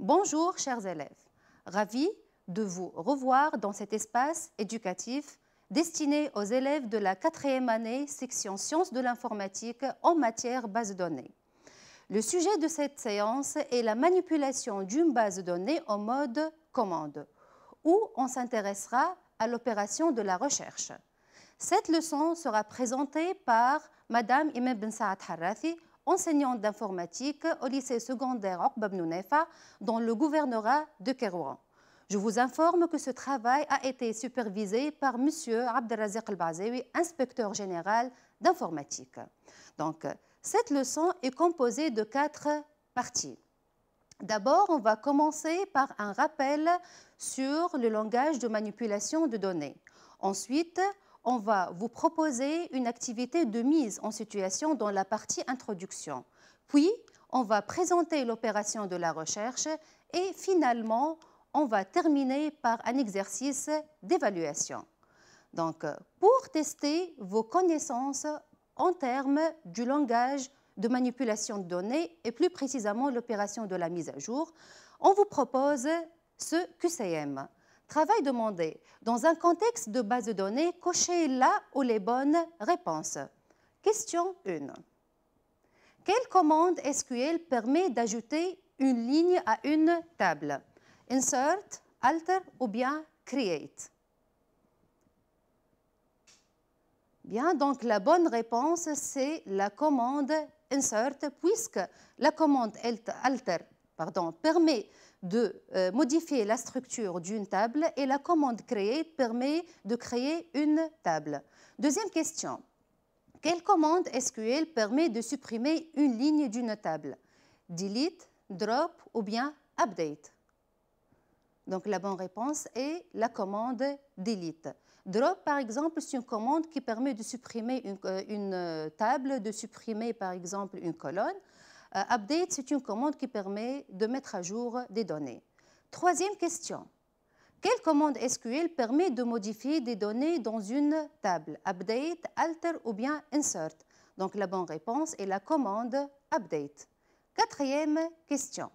Bonjour chers élèves, ravi de vous revoir dans cet espace éducatif destiné aux élèves de la 4e année section sciences de l'informatique en matière base de données. Le sujet de cette séance est la manipulation d'une base de données en mode commande, où on s'intéressera à l'opération de la recherche. Cette leçon sera présentée par Madame Imen Ben Saad Harrathi, enseignante d'informatique au lycée secondaire Oqba Ben Nounefa dans le gouvernorat de Kérouan. Je vous informe que ce travail a été supervisé par M. Abdelrazak El-Bazawi, inspecteur général d'informatique. Donc, cette leçon est composée de 4 parties. D'abord, on va commencer par un rappel sur le langage de manipulation de données. Ensuite, on va vous proposer une activité de mise en situation dans la partie introduction. Puis, on va présenter l'opération de la recherche et finalement, on va terminer par un exercice d'évaluation. Donc, pour tester vos connaissances en termes du langage de manipulation de données et plus précisément l'opération de la mise à jour, on vous propose ce QCM. Travail demandé. Dans un contexte de base de données, cochez là où les bonnes réponses. Question 1. Quelle commande SQL permet d'ajouter une ligne à une table? Insert, alter ou bien create? Bien, donc la bonne réponse, c'est la commande insert, puisque la commande alter permet de modifier la structure d'une table et la commande create permet de créer une table. Deuxième question. Quelle commande SQL permet de supprimer une ligne d'une table? Delete, drop ou bien update? Donc la bonne réponse est la commande delete. Drop, par exemple, c'est une commande qui permet de supprimer une table, de supprimer, par exemple, une colonne. Update, c'est une commande qui permet de mettre à jour des données. Troisième question. Quelle commande SQL permet de modifier des données dans une table? Update, alter ou bien insert? Donc la bonne réponse est la commande update. Quatrième question.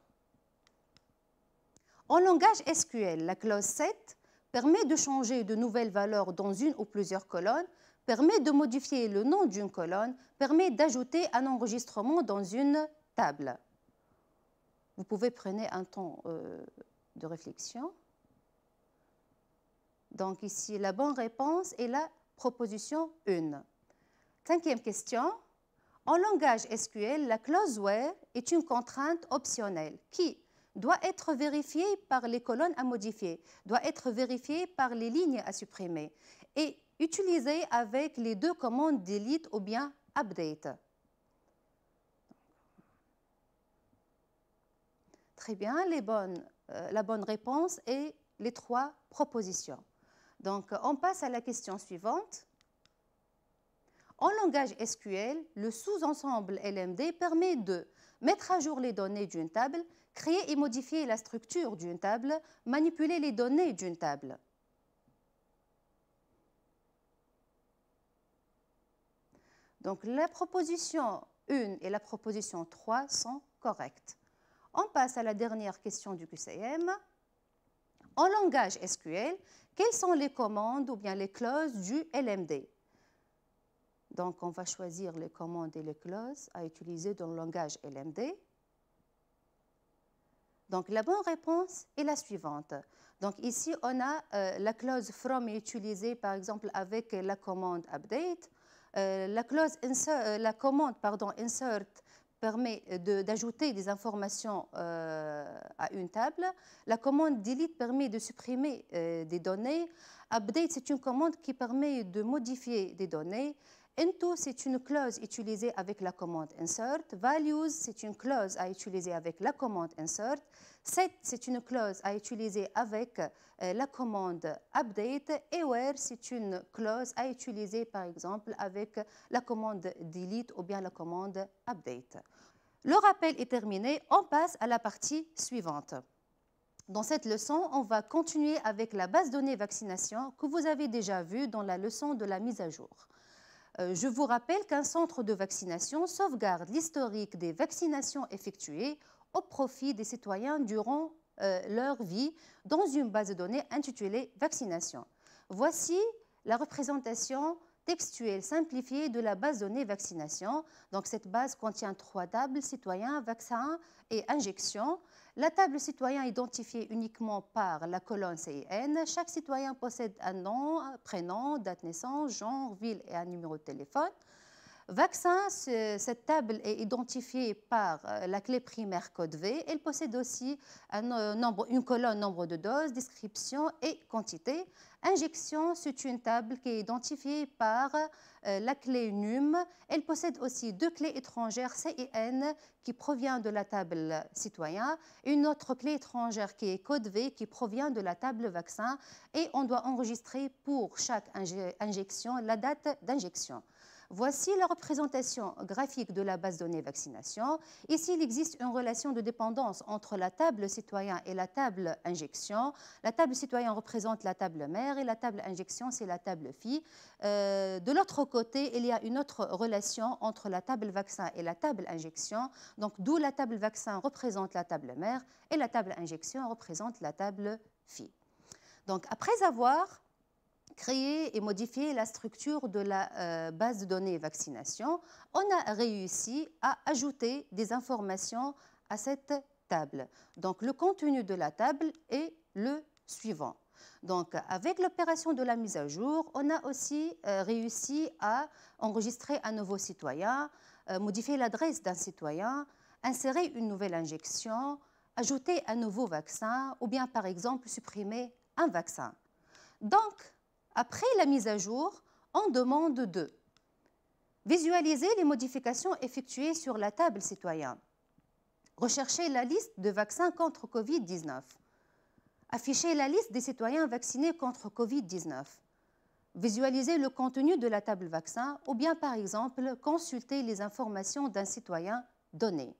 En langage SQL, la clause set permet de changer de nouvelles valeurs dans une ou plusieurs colonnes, permet de modifier le nom d'une colonne, permet d'ajouter un enregistrement dans une table. Vous pouvez prendre un temps de réflexion. Donc ici, la bonne réponse est la proposition 1. Cinquième question. En langage SQL, la clause where est une contrainte optionnelle qui doit être vérifiée par les colonnes à modifier, doit être vérifiée par les lignes à supprimer et utilisée avec les deux commandes delete ou bien update. Très bien, la bonne réponse est les 3 propositions. Donc, on passe à la question suivante. En langage SQL, le sous-ensemble LMD permet de mettre à jour les données d'une table, créer et modifier la structure d'une table, manipuler les données d'une table. Donc, la proposition 1 et la proposition 3 sont correctes. On passe à la dernière question du QCM. En langage SQL, quelles sont les commandes ou bien les clauses du LMD? Donc, on va choisir les commandes et les clauses à utiliser dans le langage LMD. Donc, la bonne réponse est la suivante. Donc, ici, on a la clause from est utilisée, par exemple, avec la commande update. La commande insert permet d'ajouter des informations à une table. La commande delete permet de supprimer des données. Update, c'est une commande qui permet de modifier des données. Into, c'est une clause utilisée avec la commande insert. Values, c'est une clause à utiliser avec la commande insert. Set, c'est une clause à utiliser avec la commande update. Et where, c'est une clause à utiliser par exemple avec la commande delete ou bien la commande update. Le rappel est terminé, on passe à la partie suivante. Dans cette leçon, on va continuer avec la base de données vaccination que vous avez déjà vue dans la leçon de la mise à jour. Je vous rappelle qu'un centre de vaccination sauvegarde l'historique des vaccinations effectuées au profit des citoyens durant leur vie dans une base de données intitulée vaccination. Voici la représentation textuelle simplifiée de la base de données vaccination. Donc, cette base contient 3 tables, citoyens, vaccins et injections. La table citoyen est identifiée uniquement par la colonne CIN. Chaque citoyen possède un nom, un prénom, date de naissance, genre, ville et un numéro de téléphone. Vaccin, cette table est identifiée par la clé primaire code V. Elle possède aussi une colonne nombre de doses, description et quantité. Injection, c'est une table qui est identifiée par la clé NUM. Elle possède aussi 2 clés étrangères CIN qui provient de la table citoyen, une autre clé étrangère qui est code V qui provient de la table vaccin, et on doit enregistrer pour chaque injection la date d'injection. Voici la représentation graphique de la base de données vaccination. Ici, il existe une relation de dépendance entre la table citoyen et la table injection. La table citoyen représente la table mère et la table injection, c'est la table fille. De l'autre côté, il y a une autre relation entre la table vaccin et la table injection. Donc, d'où la table vaccin représente la table mère et la table injection représente la table fille. Donc, après avoir créer et modifier la structure de la base de données vaccination, on a réussi à ajouter des informations à cette table. Donc, le contenu de la table est le suivant. Donc, avec l'opération de la mise à jour, on a aussi réussi à enregistrer un nouveau citoyen, modifier l'adresse d'un citoyen, insérer une nouvelle injection, ajouter un nouveau vaccin ou bien, par exemple, supprimer un vaccin. Donc, après la mise à jour, on demande de visualiser les modifications effectuées sur la table citoyen, rechercher la liste de vaccins contre Covid-19, afficher la liste des citoyens vaccinés contre Covid-19, visualiser le contenu de la table vaccin ou bien, par exemple, consulter les informations d'un citoyen donné.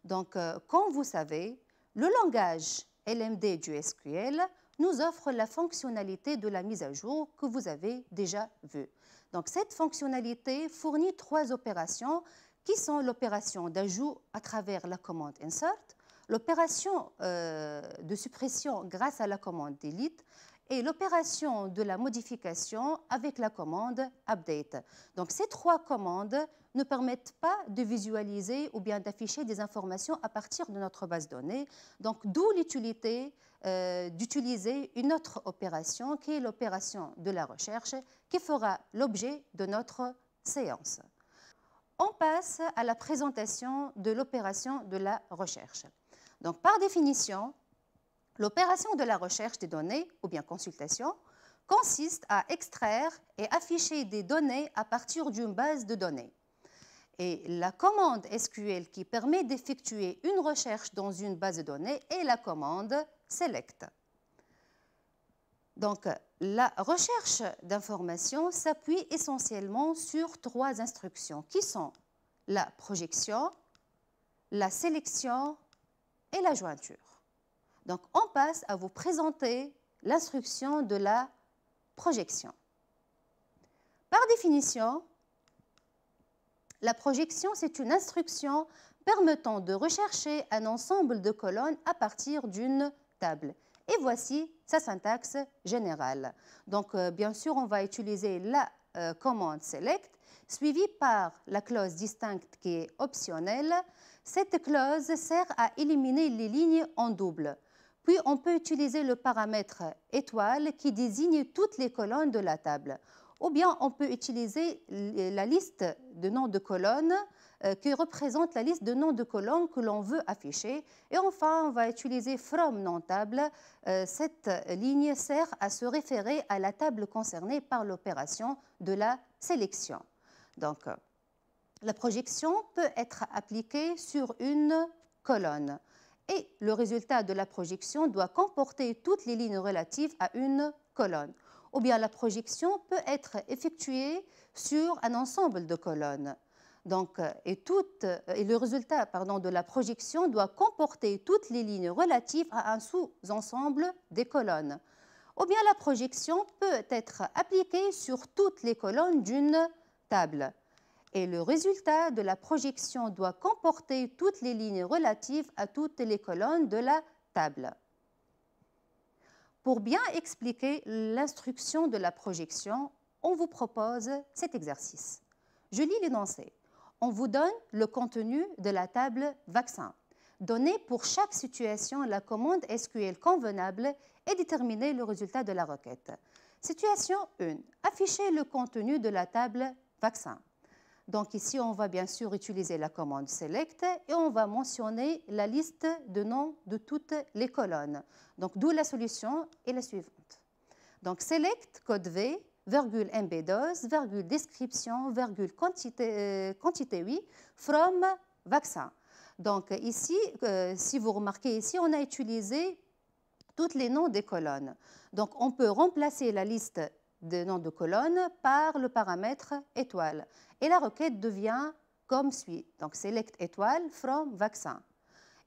Donc, comme vous savez, le langage LMD du SQL nous offre la fonctionnalité de la mise à jour que vous avez déjà vue. Donc, cette fonctionnalité fournit 3 opérations qui sont l'opération d'ajout à travers la commande insert, l'opération de suppression grâce à la commande delete et l'opération de la modification avec la commande update. Donc, ces 3 commandes ne permettent pas de visualiser ou bien d'afficher des informations à partir de notre base de données. Donc, d'où l'utilité d'utiliser une autre opération qui est l'opération de la recherche qui fera l'objet de notre séance. On passe à la présentation de l'opération de la recherche. Donc, par définition, l'opération de la recherche des données ou bien consultation consiste à extraire et afficher des données à partir d'une base de données. Et la commande SQL qui permet d'effectuer une recherche dans une base de données est la commande select. Donc, la recherche d'informations s'appuie essentiellement sur 3 instructions qui sont la projection, la sélection et la jointure. Donc, on passe à vous présenter l'instruction de la projection. Par définition, la projection, c'est une instruction permettant de rechercher un ensemble de colonnes à partir d'une table. Et voici sa syntaxe générale. Donc, bien sûr, on va utiliser la commande select, suivie par la clause distincte qui est optionnelle. Cette clause sert à éliminer les lignes en double. Puis, on peut utiliser le paramètre étoile qui désigne toutes les colonnes de la table. Ou bien on peut utiliser la liste de noms de colonnes qui représente la liste de noms de colonnes que l'on veut afficher. Et enfin, on va utiliser from non table. Cette ligne sert à se référer à la table concernée par l'opération de la sélection. Donc, la projection peut être appliquée sur une colonne. Et le résultat de la projection doit comporter toutes les lignes relatives à une colonne. Ou bien la projection peut être effectuée sur un ensemble de colonnes. Donc, et le résultat de la projection doit comporter toutes les lignes relatives à un sous-ensemble des colonnes. Ou bien la projection peut être appliquée sur toutes les colonnes d'une table. Et le résultat de la projection doit comporter toutes les lignes relatives à toutes les colonnes de la table. Pour bien expliquer l'instruction de la projection, on vous propose cet exercice. Je lis l'énoncé. On vous donne le contenu de la table vaccin. Donnez pour chaque situation la commande SQL convenable et déterminez le résultat de la requête. Situation 1. Affichez le contenu de la table vaccin. Donc ici, on va bien sûr utiliser la commande select et on va mentionner la liste de noms de toutes les colonnes. Donc d'où la solution est la suivante. Donc select code V, virgule MBDOS, virgule description, virgule quantité oui, from vaccin. Donc ici, si vous remarquez ici, on a utilisé tous les noms des colonnes. Donc on peut remplacer la liste de noms de colonnes par le paramètre étoile. Et la requête devient comme suit. Donc select étoile from vaccin.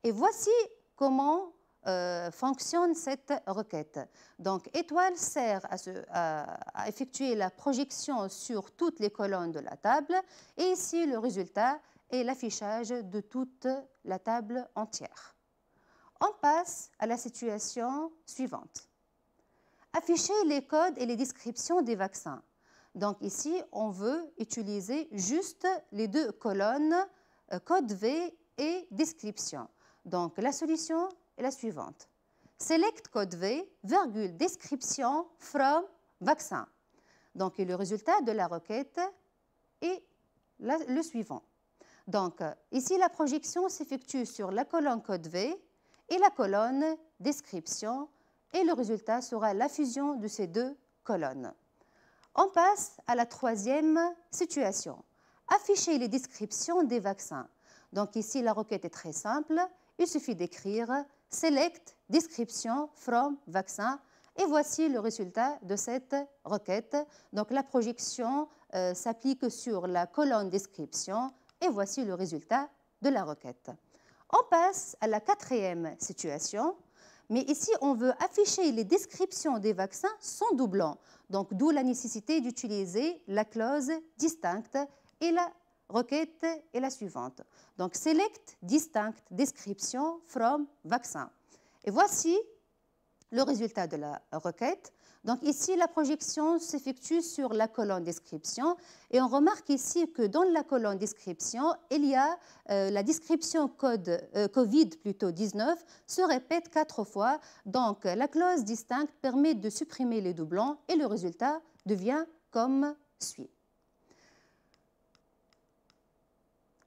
Et voici comment fonctionne cette requête. Donc étoile sert à effectuer la projection sur toutes les colonnes de la table. Et ici, le résultat est l'affichage de toute la table entière. On passe à la situation suivante. Afficher les codes et les descriptions des vaccins. Donc ici, on veut utiliser juste les deux colonnes code V et description. Donc la solution est la suivante. Select code V, virgule, description from vaccin. Donc le résultat de la requête est le suivant. Donc ici, la projection s'effectue sur la colonne code V et la colonne description et le résultat sera la fusion de ces deux colonnes. On passe à la troisième situation. Afficher les descriptions des vaccins. Donc ici, la requête est très simple. Il suffit d'écrire select description from vaccin et voici le résultat de cette requête. Donc la projection s'applique sur la colonne description et voici le résultat de la requête. On passe à la quatrième situation. Mais ici, on veut afficher les descriptions des vaccins sans doublon. Donc, d'où la nécessité d'utiliser la clause distincte et la requête est la suivante. Donc, select distinct description from vaccin. Et voici le résultat de la requête. Donc ici, la projection s'effectue sur la colonne description et on remarque ici que dans la colonne description, il y a la description COVID-19 se répète 4 fois. Donc la clause distincte permet de supprimer les doublons et le résultat devient comme suit.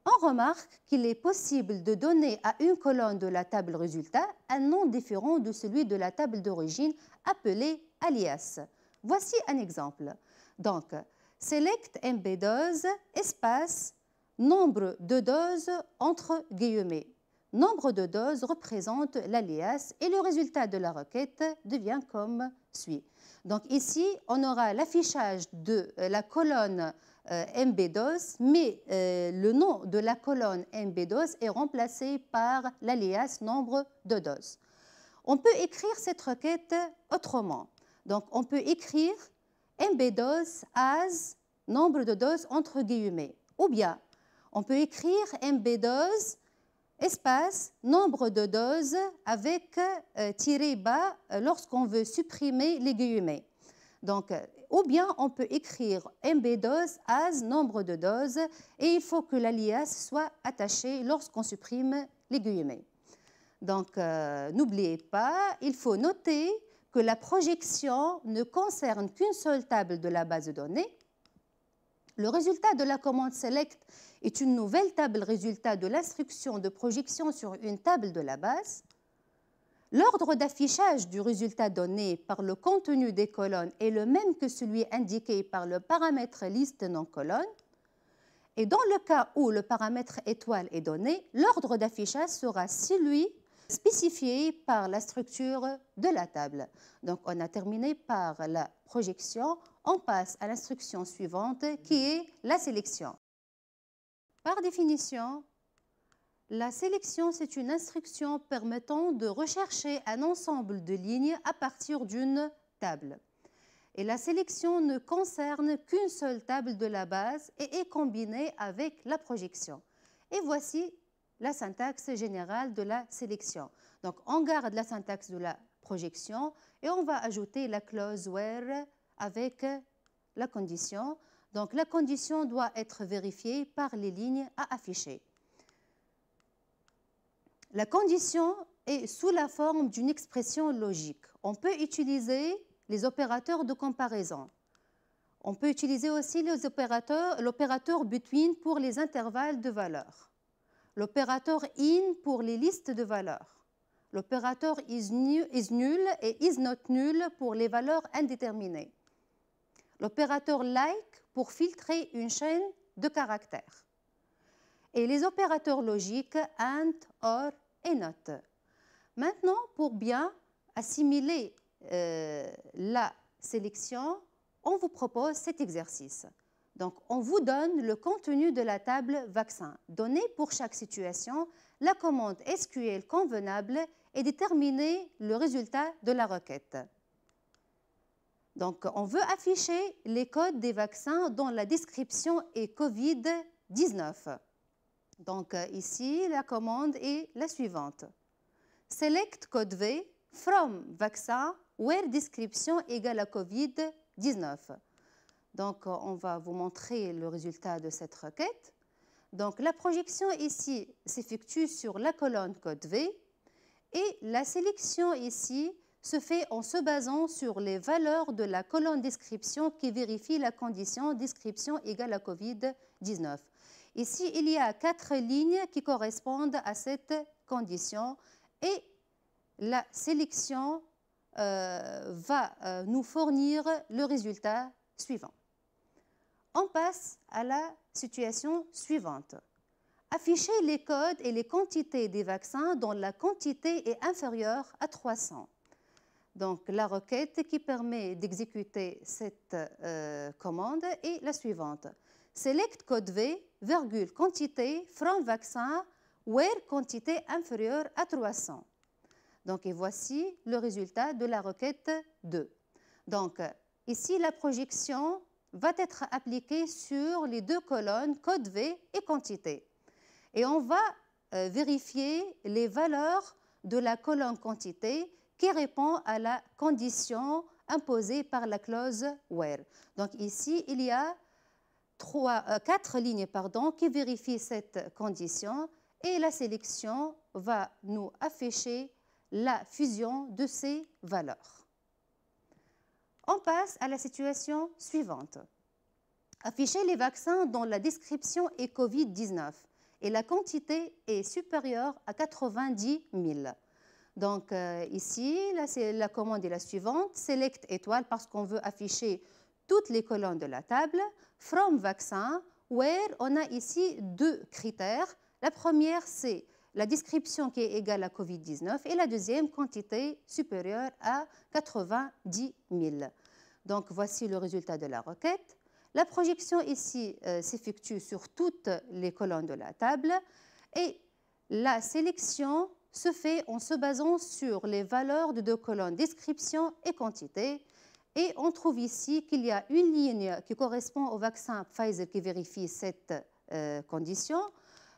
On remarque qu'il est possible de donner à une colonne de la table résultat un nom différent de celui de la table d'origine appelé alias. Voici un exemple. Donc, select MBDOS, espace, nombre de doses entre guillemets. Nombre de doses représente l'alias et le résultat de la requête devient comme suit. Donc ici, on aura l'affichage de la colonne MBDOS, mais le nom de la colonne MBDOS est remplacé par l'alias nombre de doses. On peut écrire cette requête autrement. Donc, on peut écrire MBDOS as nombre de doses entre guillemets. Ou bien, on peut écrire MBDOS espace nombre de doses avec tiré bas lorsqu'on veut supprimer les guillemets. Donc, ou bien on peut écrire MBDOS as nombre de doses et il faut que l'alias soit attaché lorsqu'on supprime les guillemets. Donc, n'oubliez pas, il faut noter que la projection ne concerne qu'une seule table de la base de données. Le résultat de la commande select est une nouvelle table résultat de l'instruction de projection sur une table de la base. L'ordre d'affichage du résultat donné par le contenu des colonnes est le même que celui indiqué par le paramètre liste non colonne. Et dans le cas où le paramètre étoile est donné, l'ordre d'affichage sera celui spécifié par la structure de la table. Donc, on a terminé par la projection. On passe à l'instruction suivante qui est la sélection. Par définition, la sélection, c'est une instruction permettant de rechercher un ensemble de lignes à partir d'une table. Et la sélection ne concerne qu'une seule table de la base et est combinée avec la projection. Et voici la syntaxe générale de la sélection. Donc, on garde la syntaxe de la projection et on va ajouter la clause where avec la condition. Donc la condition doit être vérifiée par les lignes à afficher. La condition est sous la forme d'une expression logique. On peut utiliser les opérateurs de comparaison. On peut utiliser aussi l'opérateur between pour les intervalles de valeurs, l'opérateur in pour les listes de valeurs, l'opérateur is nul et is not nul pour les valeurs indéterminées, l'opérateur like pour filtrer une chaîne de caractères, et les opérateurs logiques and, or et not. Maintenant, pour bien assimiler la sélection, on vous propose cet exercice. Donc, on vous donne le contenu de la table vaccin. Donner pour chaque situation la commande SQL convenable et déterminer le résultat de la requête. Donc, on veut afficher les codes des vaccins dont la description est COVID-19. Donc, ici, la commande est la suivante. Select code V from vaccin where description égale à COVID-19. Donc, on va vous montrer le résultat de cette requête. Donc, la projection ici s'effectue sur la colonne code V et la sélection ici se fait en se basant sur les valeurs de la colonne description qui vérifie la condition description égale à COVID-19. Ici, il y a 4 lignes qui correspondent à cette condition et la sélection va nous fournir le résultat suivant. On passe à la situation suivante. Afficher les codes et les quantités des vaccins dont la quantité est inférieure à 300. Donc, la requête qui permet d'exécuter cette commande est la suivante. Select code V, virgule, quantité from vaccin where quantité inférieure à 300. Donc, et voici le résultat de la requête 2. Donc, ici, la projection va être appliquée sur les deux colonnes code V et quantité. Et on va vérifier les valeurs de la colonne quantité qui répond à la condition imposée par la clause where. Donc, ici, il y a 4 lignes qui vérifient cette condition et la sélection va nous afficher la fusion de ces valeurs. On passe à la situation suivante. Afficher les vaccins dont la description est COVID-19 et la quantité est supérieure à 90 000. Donc ici, la commande est la suivante. Select étoile parce qu'on veut afficher toutes les colonnes de la table. From vaccin, where on a ici 2 critères. La première, c'est la description qui est égale à COVID-19 et la deuxième, quantité supérieure à 90 000. Donc, voici le résultat de la requête. La projection ici s'effectue sur toutes les colonnes de la table et la sélection se fait en se basant sur les valeurs de 2 colonnes, description et quantité. Et on trouve ici qu'il y a une ligne qui correspond au vaccin Pfizer qui vérifie cette condition,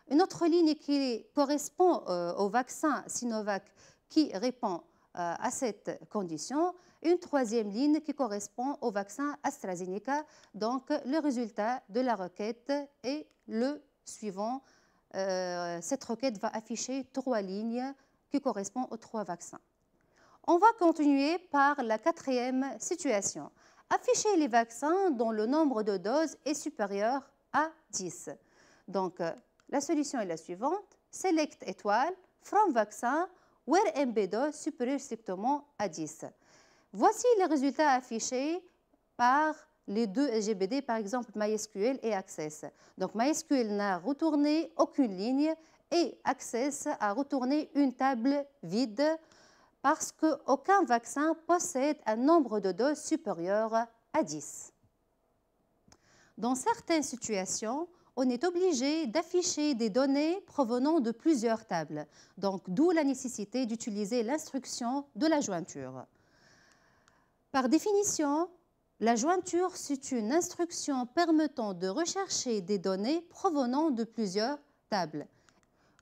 une autre ligne qui correspond au vaccin Sinovac qui répond à cette condition, une 3e ligne qui correspond au vaccin AstraZeneca. Donc, le résultat de la requête est le suivant. Cette requête va afficher 3 lignes qui correspondent aux 3 vaccins. On va continuer par la 4e situation. Afficher les vaccins dont le nombre de doses est supérieur à 10. Donc, la solution est la suivante. Select étoile, from vaccin, where MB dose supérieur strictement à 10. Voici les résultats affichés par les 2 SGBD, par exemple MySQL et Access. Donc, MySQL n'a retourné aucune ligne et Access a retourné une table vide parce qu'aucun vaccin possède un nombre de doses supérieur à 10. Dans certaines situations, on est obligé d'afficher des données provenant de plusieurs tables, donc d'où la nécessité d'utiliser l'instruction de la jointure. Par définition, la jointure, c'est une instruction permettant de rechercher des données provenant de plusieurs tables.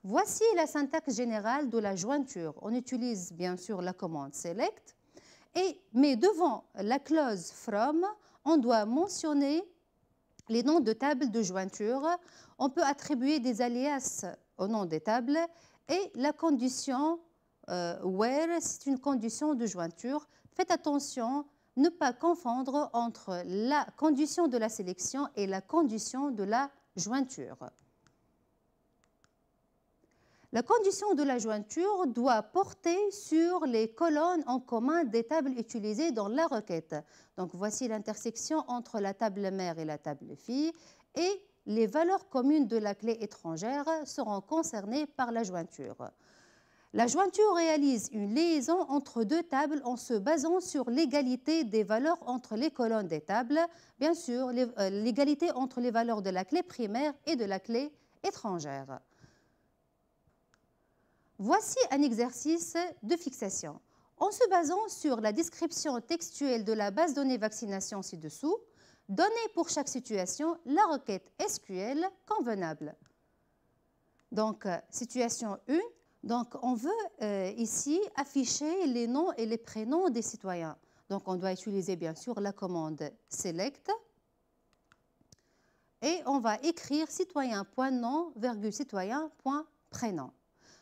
Voici la syntaxe générale de la jointure. On utilise bien sûr la commande select, mais devant la clause from, on doit mentionner les noms de tables de jointure. On peut attribuer des alias au nom des tables et la condition where, c'est une condition de jointure. Faites attention, ne pas confondre entre la condition de la sélection et la condition de la jointure. La condition de la jointure doit porter sur les colonnes en commun des tables utilisées dans la requête. Donc voici l'intersection entre la table mère et la table fille, et les valeurs communes de la clé étrangère seront concernées par la jointure. La jointure réalise une liaison entre deux tables en se basant sur l'égalité des valeurs entre les colonnes des tables, bien sûr l'égalité entre les valeurs de la clé primaire et de la clé étrangère. Voici un exercice de fixation. En se basant sur la description textuelle de la base donnée vaccination ci-dessous, donnez pour chaque situation la requête SQL convenable. Donc, situation 1, donc on veut ici afficher les noms et les prénoms des citoyens. Donc, on doit utiliser bien sûr la commande select et on va écrire citoyen.nom, citoyen.prénom.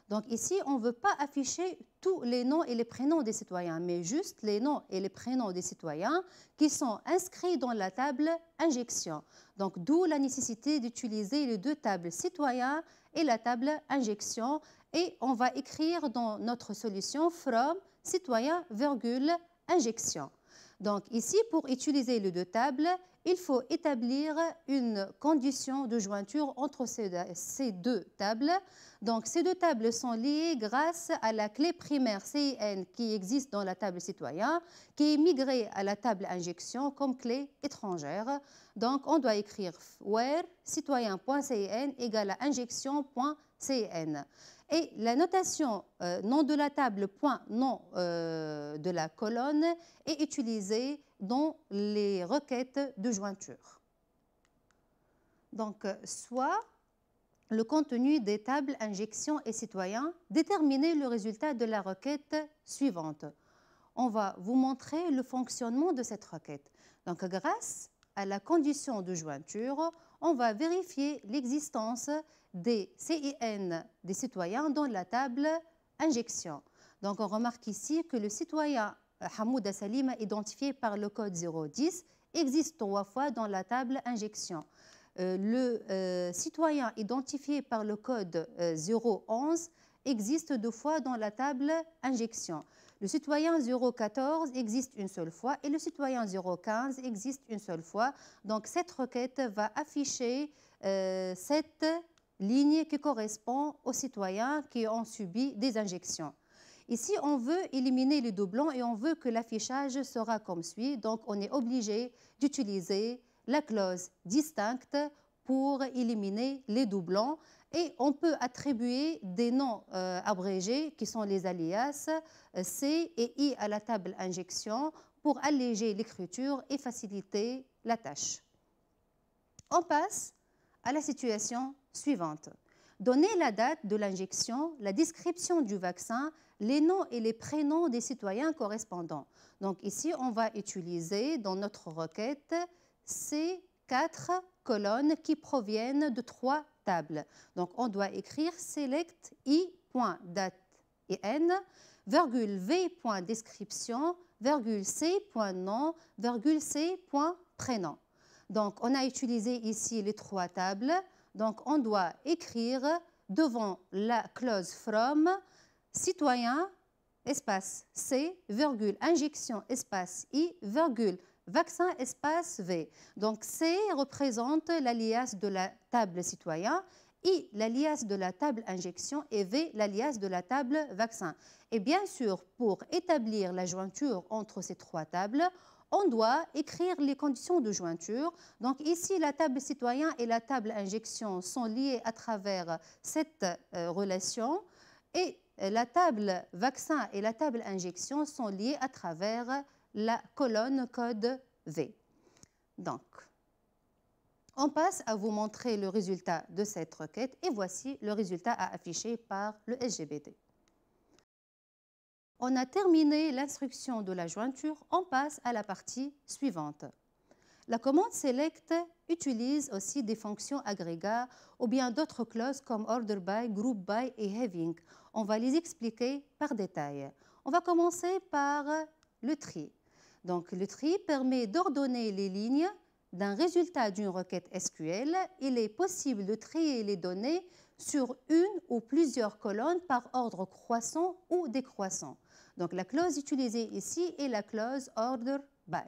Donc ici, on ne veut pas afficher tous les noms et les prénoms des citoyens, mais juste les noms et les prénoms des citoyens qui sont inscrits dans la table injection. Donc d'où la nécessité d'utiliser les deux tables citoyens et la table injection. Et on va écrire dans notre solution from citoyen, injection. Donc ici, pour utiliser les deux tables, il faut établir une condition de jointure entre ces deux tables. Donc ces deux tables sont liées grâce à la clé primaire CIN qui existe dans la table citoyen, qui est migrée à la table injection comme clé étrangère. Donc on doit écrire where citoyen.cin égale à injection.cin. Et la notation nom de la table point nom de la colonne est utilisée dans les requêtes de jointure. Donc, soit le contenu des tables injection et citoyen, déterminer le résultat de la requête suivante. On va vous montrer le fonctionnement de cette requête. Donc, grâce à la condition de jointure, on va vérifier l'existence des CIN des citoyens dans la table injection. Donc, on remarque ici que le citoyen Hamouda Salima, identifié par le code 010, existe 3 fois dans la table injection. Le citoyen identifié par le code 011 existe 2 fois dans la table injection. Le citoyen 014 existe une seule fois et le citoyen 015 existe une seule fois. Donc cette requête va afficher cette ligne qui correspond aux citoyens qui ont subi des injections. Ici, on veut éliminer les doublons et on veut que l'affichage sera comme suit. Donc, on est obligé d'utiliser la clause distincte pour éliminer les doublons. Et on peut attribuer des noms abrégés qui sont les alias C et I à la table injection pour alléger l'écriture et faciliter la tâche. On passe à la situation suivante. Donner la date de l'injection, la description du vaccin, les noms et les prénoms des citoyens correspondants. Donc ici, on va utiliser dans notre requête ces 4 colonnes qui proviennent de 3 tables. Donc on doit écrire select i.date n, v.description, c.nom, c.prénom. Donc on a utilisé ici les 3 tables. Donc, on doit écrire devant la clause from citoyen, espace C, virgule, injection, espace I, virgule, vaccin, espace V. Donc, C représente l'alias de la table citoyen, I, l'alias de la table injection et V, l'alias de la table vaccin. Et bien sûr, pour établir la jointure entre ces 3 tables, on doit écrire les conditions de jointure. Donc ici, la table citoyen et la table injection sont liées à travers cette relation et la table vaccin et la table injection sont liées à travers la colonne code V. Donc, On passe à vous montrer le résultat de cette requête et voici le résultat à afficher par le SGBD. On a terminé l'instruction de la jointure, on passe à la partie suivante. La commande select utilise aussi des fonctions agrégats ou bien d'autres clauses comme order by, group by et having. On va les expliquer par détail. On va commencer par le tri. Donc le tri permet d'ordonner les lignes d'un résultat d'une requête SQL. Il est possible de trier les données sur une ou plusieurs colonnes par ordre croissant ou décroissant. Donc la clause utilisée ici est la clause order by.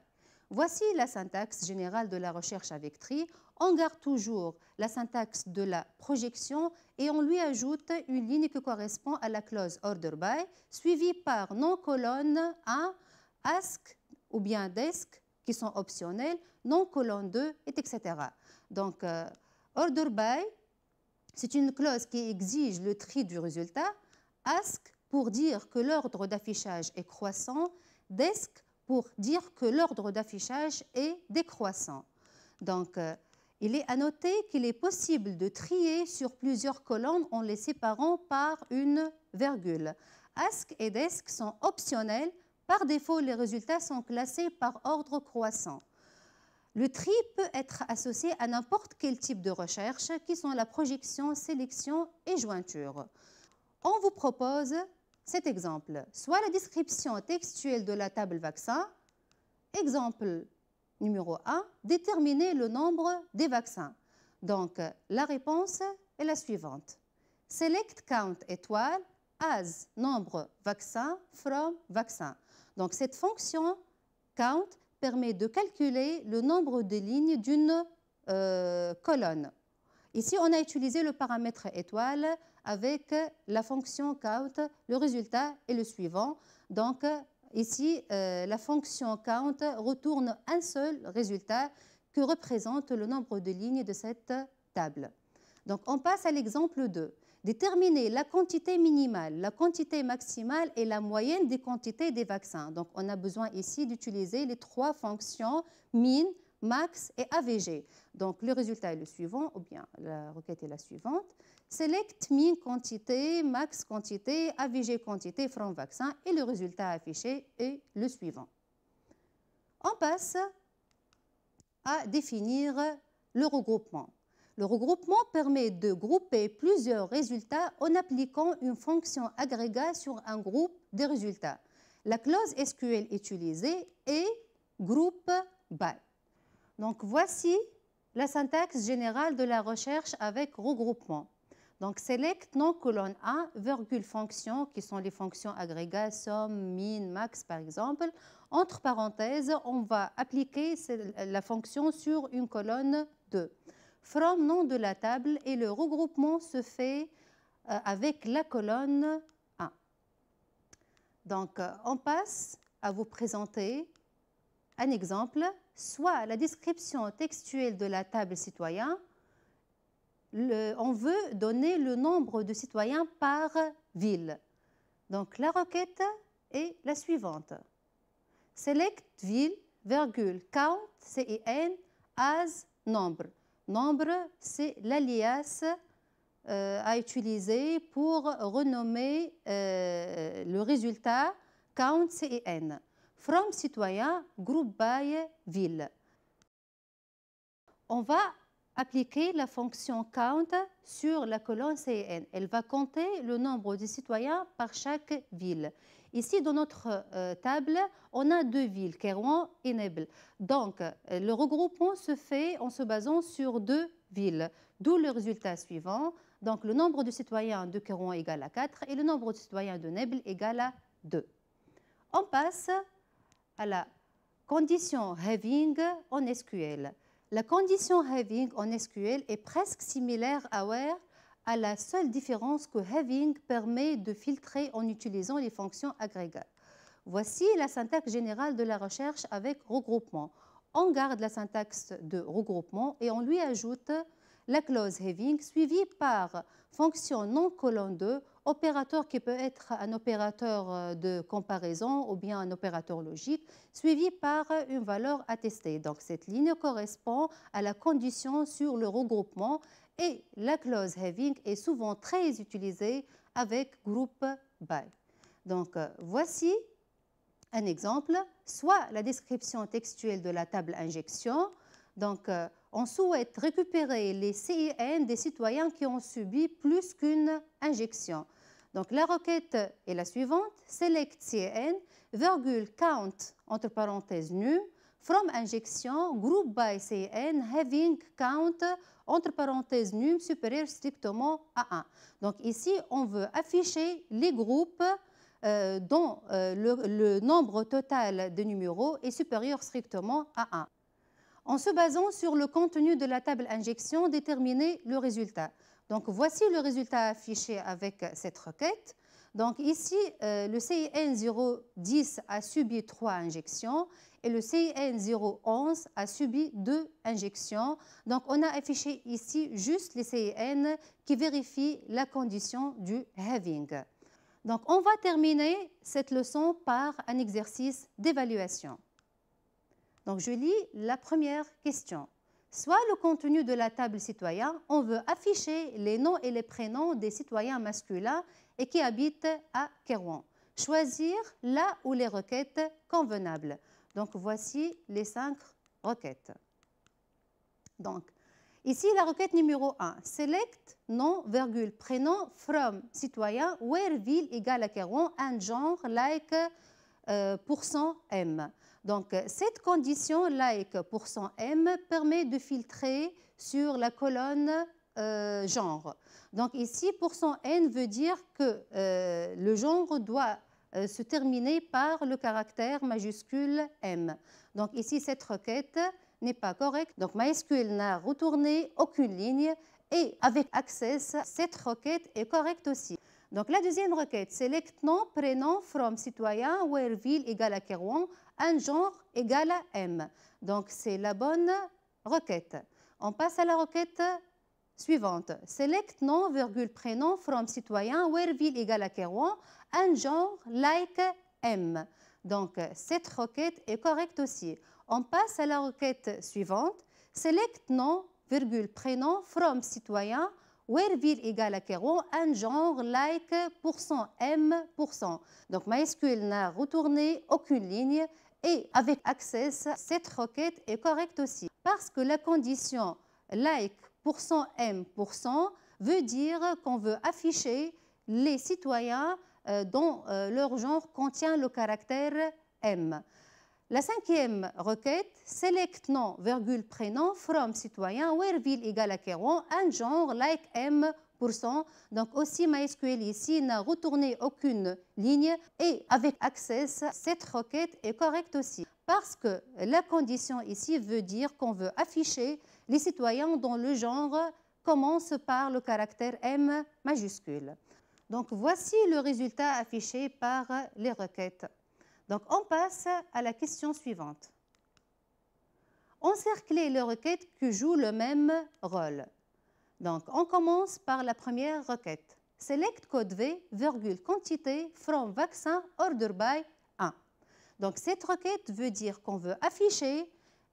Voici la syntaxe générale de la recherche avec tri. On garde toujours la syntaxe de la projection et on lui ajoute une ligne qui correspond à la clause order by, suivie par non-colonne 1, ask ou bien desk, qui sont optionnels, non-colonne 2, etc. Donc, order by, c'est une clause qui exige le tri du résultat. Ask pour dire que l'ordre d'affichage est croissant. Desk pour dire que l'ordre d'affichage est décroissant. Donc, il est à noter qu'il est possible de trier sur plusieurs colonnes en les séparant par une virgule. Ask et desk sont optionnels. Par défaut, les résultats sont classés par ordre croissant. Le tri peut être associé à n'importe quel type de recherche, qui sont la projection, sélection et jointure. On vous propose cet exemple, soit la description textuelle de la table vaccin. Exemple numéro 1, déterminer le nombre des vaccins. Donc, la réponse est la suivante. Select count étoile as nombre vaccin from vaccin. Donc, cette fonction count permet de calculer le nombre de lignes d'une colonne. Ici, on a utilisé le paramètre étoile avec la fonction count. Le résultat est le suivant. Donc, ici, la fonction count retourne un seul résultat que représente le nombre de lignes de cette table. Donc, on passe à l'exemple 2. Déterminer la quantité minimale, la quantité maximale et la moyenne des quantités des vaccins. Donc, on a besoin ici d'utiliser les trois fonctions min, max et AVG. Donc, le résultat est le suivant, ou bien la requête est la suivante. Select min quantité, max quantité, AVG quantité from vaccin et le résultat affiché est le suivant. On passe à définir le regroupement. Le regroupement permet de grouper plusieurs résultats en appliquant une fonction agrégat sur un groupe de résultats. La clause SQL utilisée est group by. Donc, voici la syntaxe générale de la recherche avec regroupement. Donc, select non-colonne 1, virgule fonction, qui sont les fonctions agrégats, somme, min, max, par exemple. Entre parenthèses, on va appliquer la fonction sur une colonne 2. From, nom de la table, et le regroupement se fait avec la colonne 1. Donc, on passe à vous présenter un exemple, soit la description textuelle de la table citoyen. On veut donner le nombre de citoyens par ville. Donc, la requête est la suivante. Select ville, virgule, count, CIN, as nombre. Nombre, c'est l'alias à utiliser pour renommer le résultat count, CIN. From citoyen, group by ville. On va appliquer la fonction count sur la colonne CIN. Elle va compter le nombre de citoyens par chaque ville. Ici, dans notre table, on a deux villes, Kairouan et Nebel. Donc, le regroupement se fait en se basant sur deux villes, d'où le résultat suivant. Donc, le nombre de citoyens de Kairouan égale à 4 et le nombre de citoyens de Nebel égale à 2. On passe à la condition having en SQL. La condition having en SQL est presque similaire à where, à la seule différence que having permet de filtrer en utilisant les fonctions agrégats. Voici la syntaxe générale de la recherche avec regroupement. On garde la syntaxe de regroupement et on lui ajoute la clause having suivie par fonction non colonne 2 opérateur qui peut être un opérateur de comparaison ou bien un opérateur logique, suivi par une valeur attestée. Donc cette ligne correspond à la condition sur le regroupement et la clause having est souvent très utilisée avec groupe by. Donc voici un exemple, soit la description textuelle de la table injection. Donc on souhaite récupérer les CIN des citoyens qui ont subi plus qu'une injection. Donc la requête est la suivante, select CIN, count entre parenthèses num, from injection, group by CIN, having count entre parenthèses num supérieur strictement à 1. Donc ici, on veut afficher les groupes dont le nombre total de numéros est supérieur strictement à 1. En se basant sur le contenu de la table injection, déterminer le résultat. Donc voici le résultat affiché avec cette requête. Donc ici, le CIN 010 a subi 3 injections et le CIN 011 a subi 2 injections. Donc on a affiché ici juste les CIN qui vérifient la condition du having. Donc on va terminer cette leçon par un exercice d'évaluation. Donc je lis la première question. Soit le contenu de la table citoyen, on veut afficher les noms et les prénoms des citoyens masculins et qui habitent à Kairouan. Choisir là où les requêtes convenables. Donc voici les 5 requêtes. Donc ici la requête numéro 1. Select nom, virgule, prénom from citoyen where ville égale à Kairouan and genre like %M. Donc, cette condition like %M permet de filtrer sur la colonne genre. Donc ici, %N veut dire que le genre doit se terminer par le caractère majuscule M. Donc ici, cette requête n'est pas correcte. Donc MySQL n'a retourné aucune ligne et avec Access, cette requête est correcte aussi. Donc la deuxième requête, select nom, prénom from citoyen where ville égale à Kairouan, un genre égale à M. Donc c'est la bonne requête. On passe à la requête suivante. Select nom, virgule, prénom from citoyen where ville égale à Kairouan, un genre like M. Donc cette requête est correcte aussi. On passe à la requête suivante. Select nom, virgule, prénom from citoyen where ville égale à Kairouan, un genre like %M %. Donc MySQL n'a retourné aucune ligne et avec Access, cette requête est correcte aussi. Parce que la condition like %M % veut dire qu'on veut afficher les citoyens dont leur genre contient le caractère M. La cinquième requête, select nom, virgule, prénom from citoyen where ville égale à Kairouan, un genre like M %. Donc aussi MySQL ici n'a retourné aucune ligne et avec Access, cette requête est correcte aussi. Parce que la condition ici veut dire qu'on veut afficher les citoyens dont le genre commence par le caractère M majuscule. Donc voici le résultat affiché par les requêtes. Donc, on passe à la question suivante. Encercler les requêtes qui jouent le même rôle. Donc, on commence par la première requête. Select code V, virgule, quantité from vaccin order by 1. Donc, cette requête veut dire qu'on veut afficher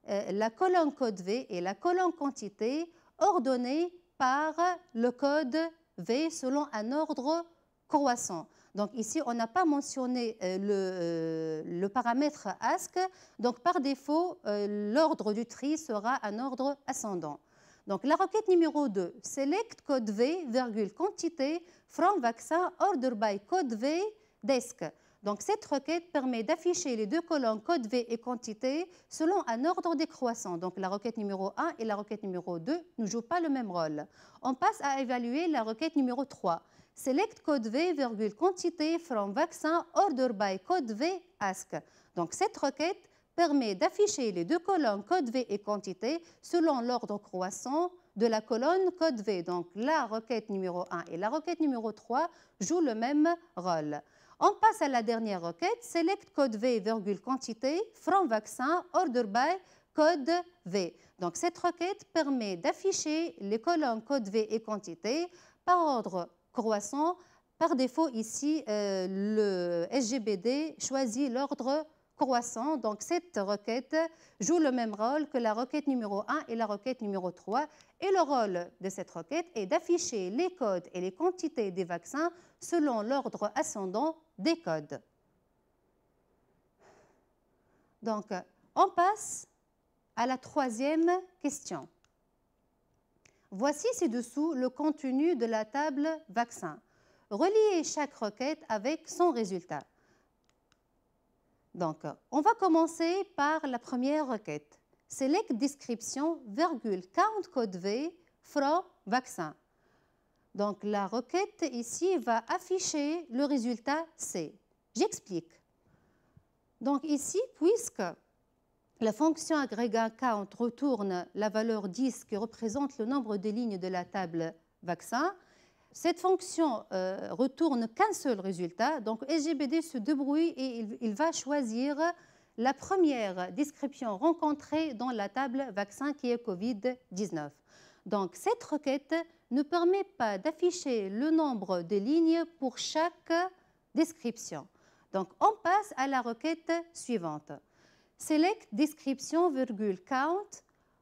la colonne code V et la colonne quantité ordonnées par le code V selon un ordre croissant. Donc ici, on n'a pas mentionné le paramètre ask. Donc par défaut, l'ordre du tri sera un ordre ascendant. Donc la requête numéro 2, select code V, virgule, quantité from vaccin order by code V desk. Donc cette requête permet d'afficher les deux colonnes code V et quantité selon un ordre décroissant. Donc la requête numéro 1 et la requête numéro 2 ne jouent pas le même rôle. On passe à évaluer la requête numéro 3. Select code V, virgule, quantité from vaccin order by code V ask. Donc cette requête permet d'afficher les deux colonnes code V et quantité selon l'ordre croissant de la colonne code V. Donc la requête numéro 1 et la requête numéro 3 jouent le même rôle. On passe à la dernière requête, select code V, virgule, quantité from vaccin order by code V. Donc cette requête permet d'afficher les colonnes code V et quantité par ordre croissant Par défaut, ici, le SGBD choisit l'ordre croissant. Donc, cette requête joue le même rôle que la requête numéro 1 et la requête numéro 3. Et le rôle de cette requête est d'afficher les codes et les quantités des vaccins selon l'ordre ascendant des codes. Donc, on passe à la troisième question. Voici ci-dessous le contenu de la table vaccin. Reliez chaque requête avec son résultat. Donc, on va commencer par la première requête. Select description, count code V from vaccin. Donc, la requête ici va afficher le résultat C. J'explique. Donc, ici, puisque la fonction agrégat count retourne la valeur 10 qui représente le nombre de lignes de la table vaccin, cette fonction retourne qu'un seul résultat. Donc, SGBD se débrouille et il va choisir la première description rencontrée dans la table vaccin qui est COVID-19. Donc, cette requête ne permet pas d'afficher le nombre de lignes pour chaque description. Donc, on passe à la requête suivante. Select description, count,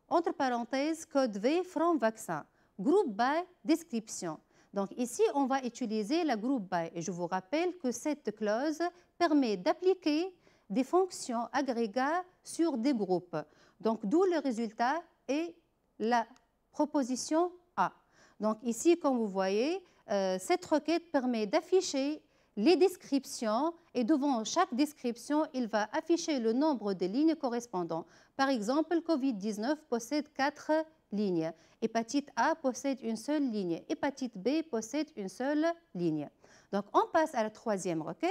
entre parenthèses, code V from vaccin. Group by description. Donc ici, on va utiliser la group by. Et je vous rappelle que cette clause permet d'appliquer des fonctions agrégats sur des groupes. Donc d'où le résultat est la proposition A. Donc ici, comme vous voyez, cette requête permet d'afficher les descriptions et devant chaque description, il va afficher le nombre de lignes correspondant. Par exemple, COVID-19 possède 4 lignes. Hépatite A possède une seule ligne. Hépatite B possède une seule ligne. Donc, on passe à la troisième requête.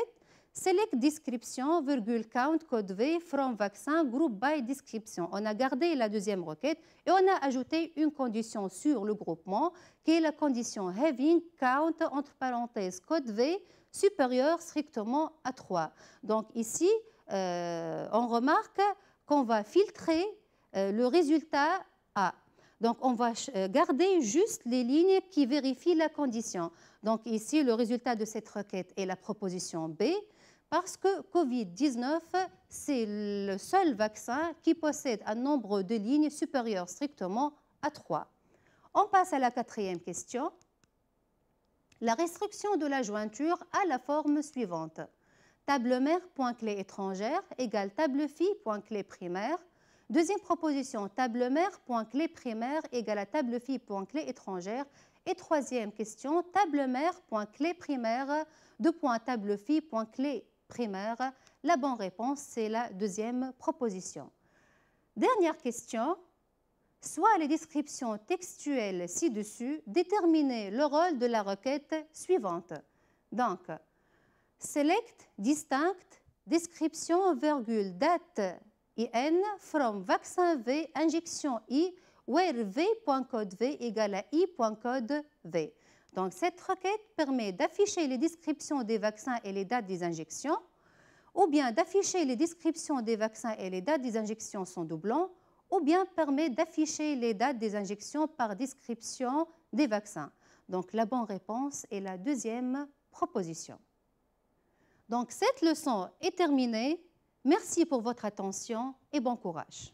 Select description, count code V from vaccin group by description. On a gardé la deuxième requête et on a ajouté une condition sur le groupement qui est la condition having count entre parenthèses code V supérieur strictement à 3. Donc ici, on remarque qu'on va filtrer le résultat A. Donc on va garder juste les lignes qui vérifient la condition. Donc ici, le résultat de cette requête est la proposition B, parce que COVID-19, c'est le seul vaccin qui possède un nombre de lignes supérieur strictement à 3. On passe à la quatrième question. La restriction de la jointure a la forme suivante. Table mère, point clé étrangère, égale table fille, point clé primaire. Deuxième proposition, table mère, point clé primaire, égale à table fille, point clé étrangère. Et troisième question, table mère, point clé primaire, deux points table fille, point clé primaire. La bonne réponse, c'est la deuxième proposition. Dernière question. Soit les descriptions textuelles ci-dessus, déterminez le rôle de la requête suivante. Donc, select, distinct, description, date IN from vaccin V, injection I, where V.code V égale à I.code V. Donc, cette requête permet d'afficher les descriptions des vaccins et les dates des injections, ou bien d'afficher les descriptions des vaccins et les dates des injections sans doublon, ou bien permet d'afficher les dates des injections par description des vaccins. Donc, la bonne réponse est la deuxième proposition. Donc, cette leçon est terminée. Merci pour votre attention et bon courage.